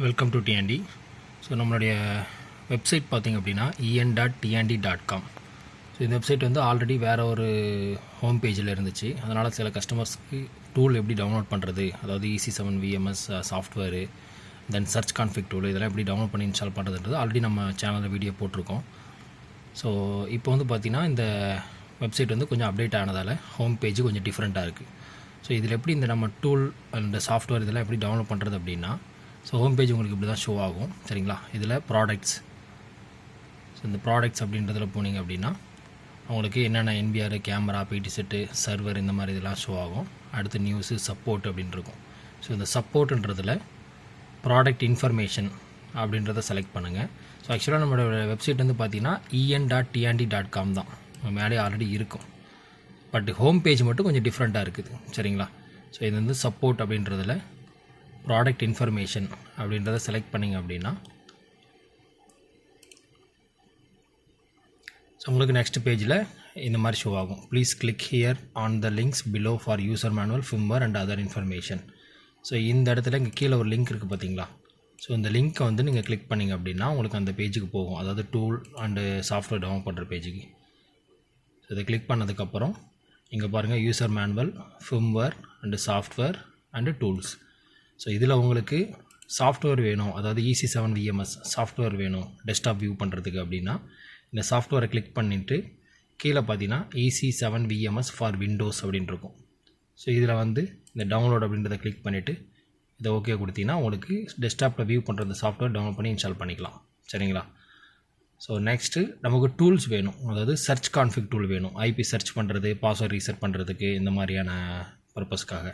Welcome to DND. So நம்மளுடைய website பார்த்திங்க அப்படின்னா en.tnd.com. ஸோ இந்த வெப்சைட் வந்து ஆல்ரெடி வேறு ஒரு ஹோம் பேஜில் இருந்துச்சு. அதனால் சில கஸ்டமர்ஸ்க்கு டூல் எப்படி டவுன்லோட் பண்ணுறது, அதாவது EC7 VMS சாஃப்ட்வேரு, தென் சர்ச் கான்ஃபிக் டூல், இதெல்லாம் எப்படி டவுன்லோட் பண்ணி இன்ஸ்டால் பண்ணுறதுன்றது ஆல்ரெடி நம்ம சேனலில் வீடியோ போட்டிருக்கோம். ஸோ இப்போ வந்து பார்த்திங்கன்னா இந்த வெப்சைட் வந்து கொஞ்சம் அப்டேட் ஆனதால் ஹோம் பேஜ் கொஞ்சம் டிஃப்ரெண்ட்டாக இருக்குது. ஸோ இதில் எப்படி இந்த நம்ம டூல் அண்ட் சாஃப்ட்வேர் இதெல்லாம் எப்படி டவுன்லோட் பண்ணுறது அப்படின்னா, ஸோ ஹோம் பேஜ் உங்களுக்கு இப்படி தான் ஷோ ஆகும். சரிங்களா? இதில் ப்ராடக்ட்ஸ், ஸோ இந்த ப்ராடக்ட்ஸ் அப்படின்றதில் போனீங்க அப்படின்னா உங்களுக்கு என்னென்ன NBR, கேமரா, பிடி செட்டு, சர்வர், இந்த மாதிரி இதெல்லாம் ஷோ ஆகும். அடுத்து நியூஸு, சப்போர்ட் அப்படின்னு இருக்கும். ஸோ இந்த சப்போர்ட்டுன்றதில் ப்ராடக்ட் இன்ஃபர்மேஷன் அப்படின்றத செலக்ட் பண்ணுங்கள். ஸோ ஆக்சுவலாக நம்மளோட வெப்சைட் வந்து பார்த்திங்கன்னா en.tnd.com தான் மேலே ஆல்ரெடி இருக்கும். பட் ஹோம் பேஜ் மட்டும் கொஞ்சம் டிஃப்ரெண்ட்டாக இருக்குது. சரிங்களா? ஸோ இது வந்து சப்போர்ட் அப்படின்றதில் ப்ராடக்ட் இன்ஃபர்மேஷன் அப்படின்றத செலக்ட் பண்ணிங்க அப்படின்னா ஸோ உங்களுக்கு நெக்ஸ்ட் பேஜில் இந்த மாதிரி ஷோ ஆகும். Please click here on the links below for user manual, firmware and other information. So இந்த இடத்துல இங்கே கீழே ஒரு லிங்க் இருக்குது பார்த்தீங்களா? ஸோ இந்த லிங்க்கை வந்து நீங்கள் கிளிக் பண்ணிங்க அப்படின்னா உங்களுக்கு அந்த பேஜுக்கு போகும், அதாவது டூல் அண்டு சாஃப்ட்வேர் டவுன்லோட் பண்ணுற பேஜுக்கு. ஸோ இதை கிளிக் பண்ணதுக்கப்புறம் இங்கே பாருங்கள் user manual, firmware and software and tools. So இதில் உங்களுக்கு சாஃப்ட்வேர் வேணும், அதாவது EC7 VMS சாஃப்ட்வேர் வேணும் டெஸ்க்டாப் வியூ பண்ணுறதுக்கு அப்படின்னா இந்த சாஃப்ட்வேரை கிளிக் பண்ணிவிட்டு கீழே பார்த்தீங்கன்னா EC7 VMS ஃபார் விண்டோஸ் அப்படின்னு இருக்கும். ஸோ இதில் வந்து இந்த டவுன்லோட் அப்படின்றத கிளிக் பண்ணிவிட்டு இதை ஓகே கொடுத்தீங்கன்னா உங்களுக்கு டெஸ்க்டாப்பில் வியூ பண்ணுற இந்த சாஃப்ட்வேர் டவுன்லோட் பண்ணி இன்ஸ்டால் பண்ணிக்கலாம். சரிங்களா? ஸோ நெக்ஸ்ட்டு நமக்கு டூல்ஸ் வேணும், அதாவது சர்ச் கான்ஃபிக் டூல் வேணும், IP சர்ச் பண்ணுறது, பாஸ்வேர்ட் ரீசெட் பண்ணுறதுக்கு, இந்த மாதிரியான பர்பஸ்க்காக.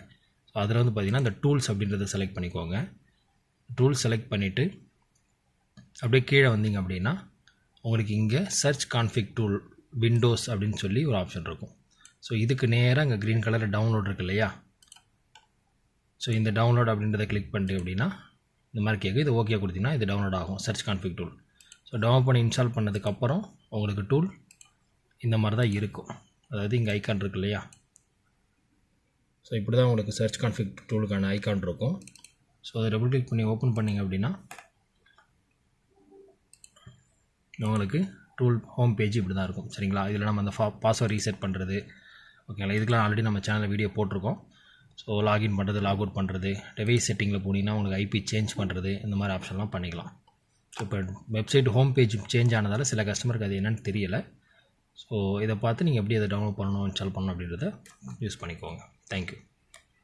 ஸோ அதில் வந்து பார்த்திங்கன்னா இந்த டூல்ஸ் அப்படின்றத செலக்ட் பண்ணிக்கோங்க. டூல்ஸ் செலக்ட் பண்ணிவிட்டு அப்படியே கீழே வந்தீங்க அப்படின்னா உங்களுக்கு இங்கே சர்ச் கான்ஃபிக் டூல் விண்டோஸ் அப்படின்னு சொல்லி ஒரு ஆப்ஷன் இருக்கும். ஸோ இதுக்கு நேராக இங்கே க்ரீன் கலரில் டவுன்லோட் இருக்கு இல்லையா? ஸோ இந்த டவுன்லோட் அப்படின்றத கிளிக் பண்ணிட்டு அப்படின்னா இந்த மாதிரி கேட்கு, இது ஓகே கொடுத்தீங்கன்னா இது டவுன்லோட் ஆகும் search config tool. So download பண்ணி இன்ஸ்டால் பண்ணதுக்கப்புறம் உங்களுக்கு டூல் இந்த மாதிரி தான் இருக்கும். அதாவது இங்கே ஐக்கான் இருக்கு இல்லையா? ஸோ இப்படி தான் உங்களுக்கு சர்ச் கான்ஃபிக் டூலுக்கான ஐக்கான் இருக்கும். ஸோ அதை டபுள் கிளிக் பண்ணி ஓப்பன் பண்ணிங்க அப்படின்னா உங்களுக்கு டூல் ஹோம் பேஜ் இப்படி தான் இருக்கும். சரிங்களா? இதில் நம்ம அந்த பாஸ்வேர்ட் ரீசெட் பண்ணுறது, ஓகேங்களா, இதுக்கெலாம் ஆல்ரெடி நம்ம சேனலில் வீடியோ போட்டிருக்கோம். ஸோ லாகின் பண்ணுறது, லாக் அவுட் பண்ணுறது, டிவைஸ் செட்டிங்கில் போனீங்கன்னா உங்களுக்கு IP சேஞ்ச் பண்ணுறது, இந்த மாதிரி ஆப்ஷன்லாம் பண்ணிக்கலாம். ஸோ இப்போ வெப்சைட் ஹோம் பேஜ் சேஞ்ச் ஆனதால் சில கஸ்டமருக்கு அது என்னென்னு தெரியலை. ஸோ இதை பார்த்து நீங்கள் எப்படி அதை டவுன்லோட் பண்ணணும், இன்ஸ்டால் பண்ணணும் அப்படின்றத யூஸ் பண்ணிக்கோங்க. தேங்க்யூ.